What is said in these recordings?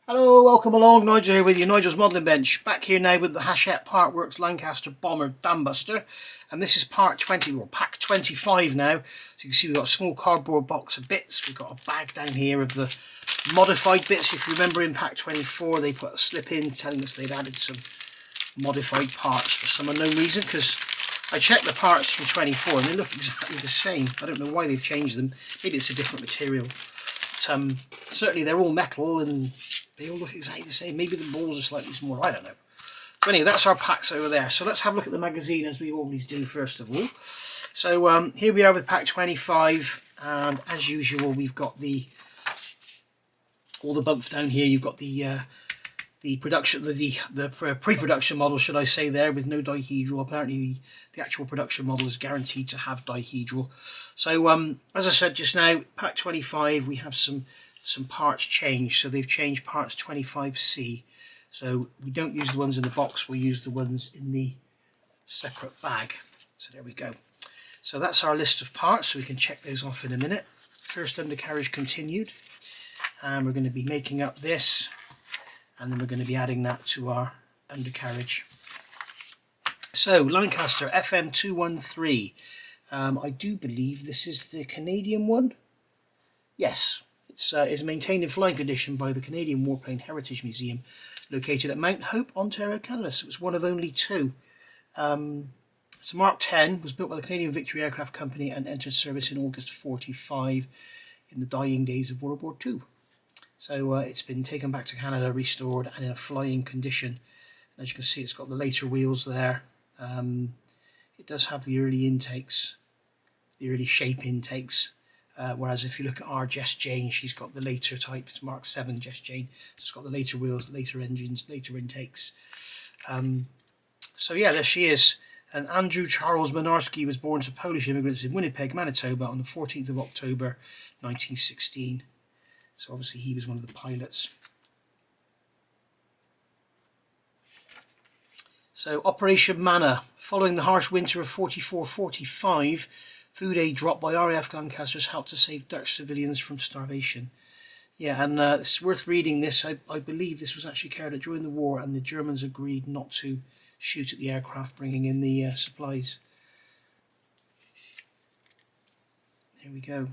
Hello, welcome along, Nigel here with you, Nigel's Modelling Bench. Back here now with the Hachette Partworks Lancaster Bomber Dambuster. And this is part 20, or pack 25 now. So you can see we've got a small cardboard box of bits. We've got a bag down here of the modified bits. If you remember in pack 24 they put a slip in telling us they'd added some modified parts for some unknown reason, because I checked the parts from 24 and they look exactly the same. I don't know why they've changed them. Maybe it's a different material. But, certainly they're all metal and they all look exactly the same. Maybe the balls are slightly smaller, I don't know. But anyway, that's our packs over there. So let's have a look at the magazine as we always do first of all. So here we are with pack 25, and as usual we've got all the bumps down here. You've got the production, the pre-production model, should I say, there with no dihedral. Apparently the actual production model is guaranteed to have dihedral. So as I said just now, pack 25 we have some parts changed. So they've changed parts 25C. So we don't use the ones in the box, we use the ones in the separate bag. So there we go. So that's our list of parts, so we can check those off in a minute. First undercarriage continued, and we're going to be making up this, and then we're going to be adding that to our undercarriage. So Lancaster FM213, I do believe this is the Canadian one. Yes, it's maintained in flying condition by the Canadian Warplane Heritage Museum, located at Mount Hope, Ontario, Canada. So it's one of only two. So Mark 10 was built by the Canadian B.III Aircraft Company and entered service in August 45 in the dying days of World War II. So it's been taken back to Canada, restored, and in a flying condition. As you can see, it's got the later wheels there. It does have the early intakes, the early shape intakes. Whereas if you look at our Jess Jane, she's got the later type. It's Mark 7 Jess Jane. So it's got the later wheels, later engines, later intakes. So yeah, there she is. And Andrew Charles Mynarski was born to Polish immigrants in Winnipeg, Manitoba on the 14th of October 1916. So obviously he was one of the pilots. So Operation Manna. Following the harsh winter of 44-45, food aid dropped by RAF Lancasters helped to save Dutch civilians from starvation. Yeah, and it's worth reading this. I believe this was actually carried out during the war, and the Germans agreed not to shoot at the aircraft bringing in the supplies. There we go.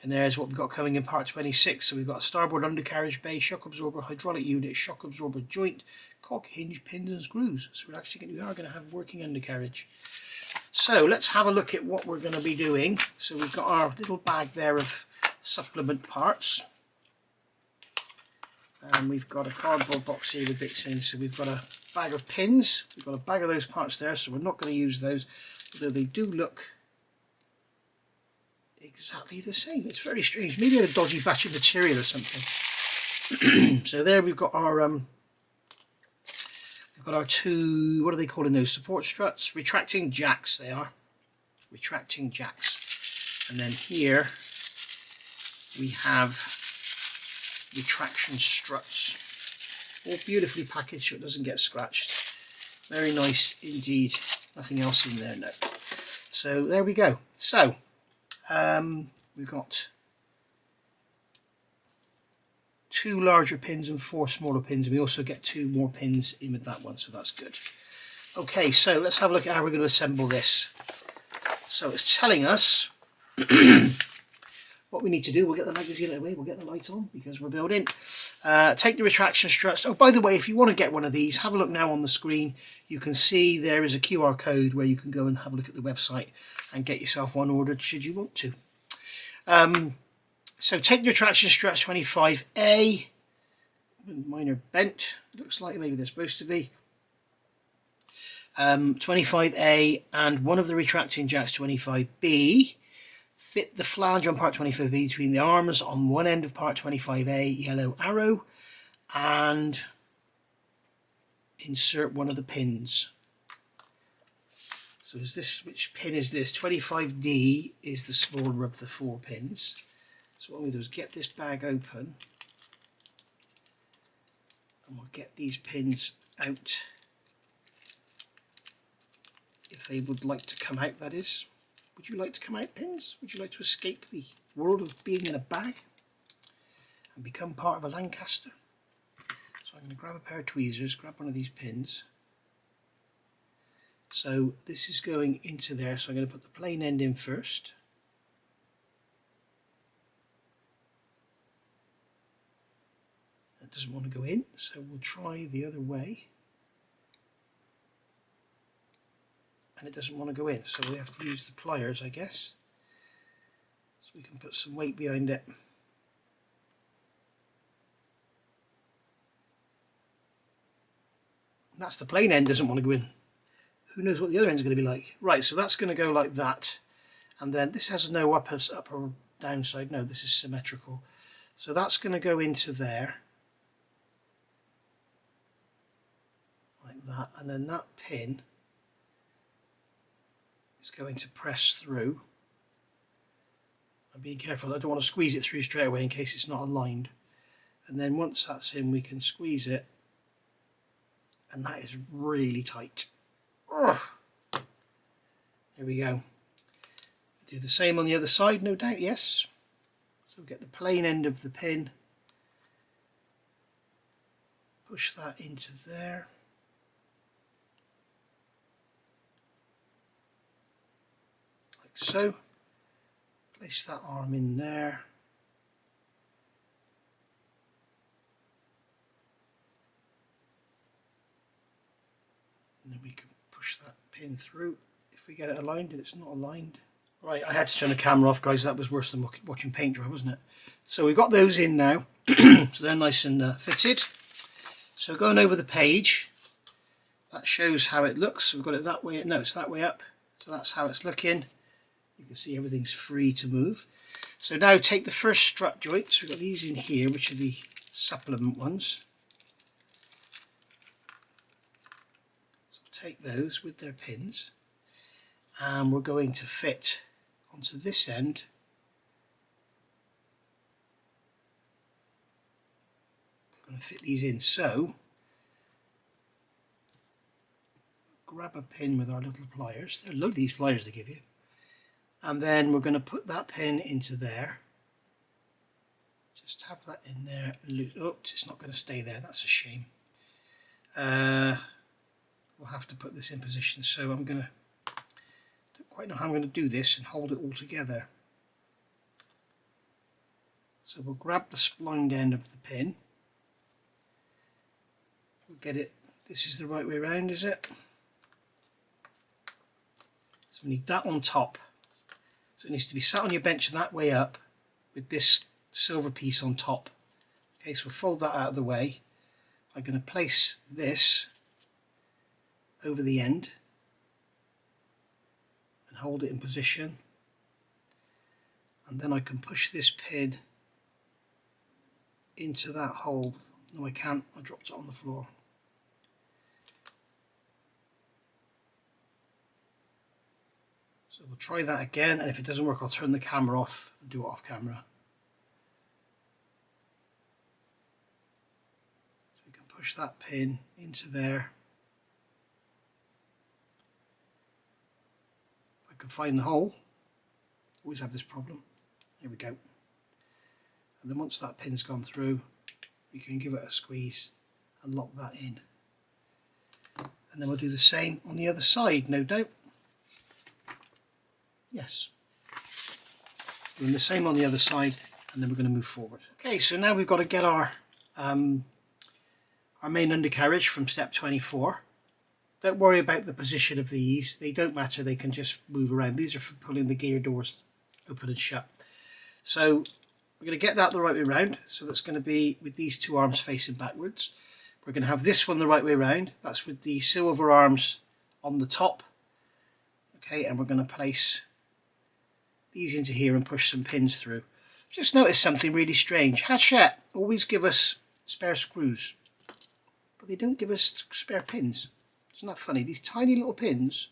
And there's what we've got coming in part 26. So we've got a starboard undercarriage bay, shock absorber, hydraulic unit, shock absorber joint, cock hinge, pins and screws. So we are going to have working undercarriage. So let's have a look at what we're going to be doing. So we've got our little bag there of supplement parts. And we've got a cardboard box here with bits in. So we've got a bag of pins. We've got a bag of those parts there, so we're not going to use those, although they do look exactly the same. It's very strange. Maybe a dodgy batch of material or something. So there we've got our two, what are they calling those? Support struts? Retracting jacks, they are. Retracting jacks. And then here we have retraction struts. All beautifully packaged so it doesn't get scratched. Very nice indeed. Nothing else in there, no. So there we go. So we've got 2 larger pins and 4 smaller pins, and we also get 2 more pins in with that one, so that's good. Okay, so let's have a look at how we're going to assemble this. So it's telling us what we need to do. We'll get the magazine away, we'll get the light on because we're building. Take the retraction struts. Oh, by the way, if you want to get one of these, have a look now on the screen. You can see there is a QR code where you can go and have a look at the website and get yourself one ordered should you want to. So take the retraction struts 25A. Mine are bent, looks like, maybe they're supposed to be. 25A, and one of the retracting jacks 25B. Fit the flange on part 25B between the arms on one end of part 25A, yellow arrow, and insert one of the pins. So is this, which pin is this? 25D is the smaller of the 4 pins. So what we'll do is get this bag open, and we'll get these pins out, if they would like to come out, that is. Would you like to come out, pins? Would you like to escape the world of being in a bag? and become part of a Lancaster. So I'm going to grab a pair of tweezers, grab one of these pins. So this is going into there, so I'm going to put the plain end in first. That doesn't want to go in, so we'll try the other way. And it doesn't want to go in, so we have to use the pliers, I guess. So we can put some weight behind it. And that's the plain end, doesn't want to go in. Who knows what the other end is going to be like. Right, so that's going to go like that. And then this has no up or downside. No, this is symmetrical. So that's going to go into there. Like that. And then that pin is going to press through. I'm being careful, I don't want to squeeze it through straight away in case it's not aligned. And then once that's in, we can squeeze it. And that is really tight. Ugh. There we go. Do the same on the other side, no doubt, yes. So we'll get the plain end of the pin, push that into there. Like so. Place that arm in there. And then we can push that pin through if we get it aligned, and it's not aligned. Right, I had to turn the camera off, guys. That was worse than watching paint dry, wasn't it? So we've got those in now. So they're nice and fitted. So going over the page, that shows how it looks. We've got it that way. No, it's that way up. So that's how it's looking. You can see everything's free to move. So now take the first strut joints. We've got these in here, which are the supplement ones. Take those with their pins, and we're going to fit onto this end. We're going to fit these in, so grab a pin with our little pliers. There are a load of these pliers they give you, and then we're going to put that pin into there. Just have that in there. Oops, it's not going to stay there, that's a shame. We'll have to put this in position, so I'm going to, don't quite know how I'm going to do this and hold it all together. So we'll grab the splined end of the pin, we'll get it, this is the right way around, is it? So we need that on top, so it needs to be sat on your bench that way up with this silver piece on top. Okay, so we'll fold that out of the way. I'm going to place this over the end and hold it in position, and then I can push this pin into that hole. No, I can't, I dropped it on the floor. So we'll try that again, and if it doesn't work I'll turn the camera off and do it off camera. So we can push that pin into there. Can find the hole, always have this problem. Here we go. And then once that pin's gone through, you can give it a squeeze and lock that in. And then we'll do the same on the other side, no doubt. Yes. Doing the same on the other side, and then we're going to move forward. Okay, so now we've got to get our main undercarriage from step 24. Don't worry about the position of these, they don't matter, they can just move around. These are for pulling the gear doors open and shut. So we're going to get that the right way around, so that's going to be with these two arms facing backwards. We're going to have this one the right way around, that's with the silver arms on the top. Okay, and we're going to place these into here and push some pins through. Just noticed something really strange. Hachette always give us spare screws, but they don't give us spare pins. Isn't that funny? These tiny little pins,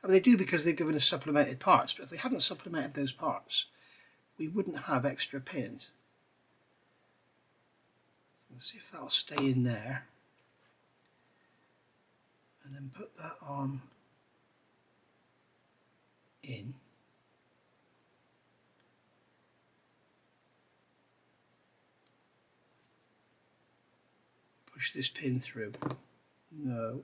I mean they do because they've given us supplemented parts, but if they haven't supplemented those parts, we wouldn't have extra pins. So let's see if that'll stay in there. And then put that on in. push this pin through. No.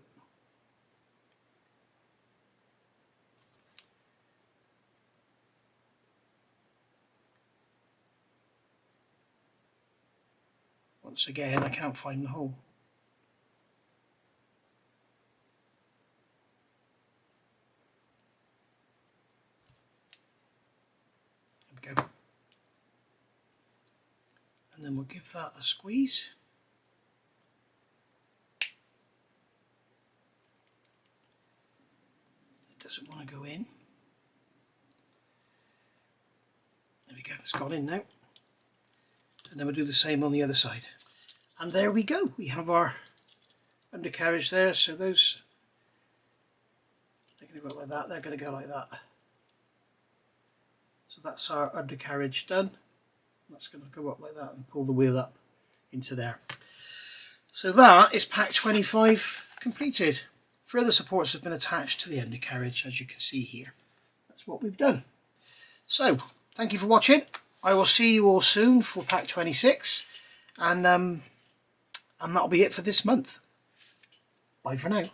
Once again, I can't find the hole. There we go. And then we'll give that a squeeze. It doesn't want to go in. There we go, it's gone in now. And then we'll do the same on the other side. And there we go, we have our undercarriage there. So those, they're going to go like that, they're going to go like that. So that's our undercarriage done. That's going to go up like that and pull the wheel up into there. So that is pack 25 completed. Further supports have been attached to the undercarriage, as you can see here. That's what we've done. So thank you for watching. I will see you all soon for pack 26, and that'll be it for this month. Bye for now.